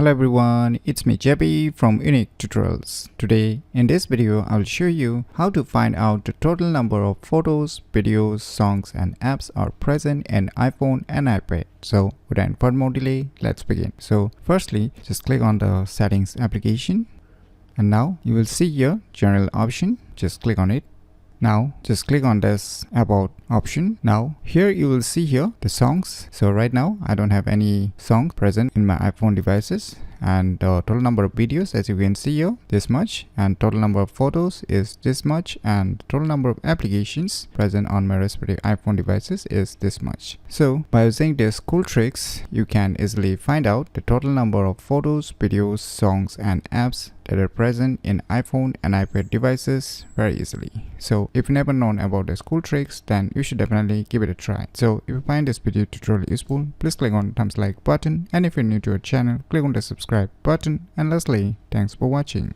Hello everyone, it's me JB from UniqueTutorials. Today in this video I will show you how to find out the total number of photos, videos, songs and apps are present in iPhone and iPad. So without further more delay, let's begin. So firstly, just click on the settings application and now you will see here general option. Just click on it. Now just click on this about option. Now here you will see here the songs. So right now I don't have any songs present in my iPhone devices, and the total number of videos, as you can see here, this much, and total number of photos is this much, and total number of applications present on my respective iPhone devices is this much. So by using these cool tricks, you can easily find out the total number of photos, videos, songs and apps that are present in iPhone and iPad devices very easily. So if you never known about these cool tricks, then you should definitely give it a try. So if you find this video tutorial useful, please click on the thumbs like button, and if you're new to our channel, click on the subscribe button, and lastly, thanks for watching.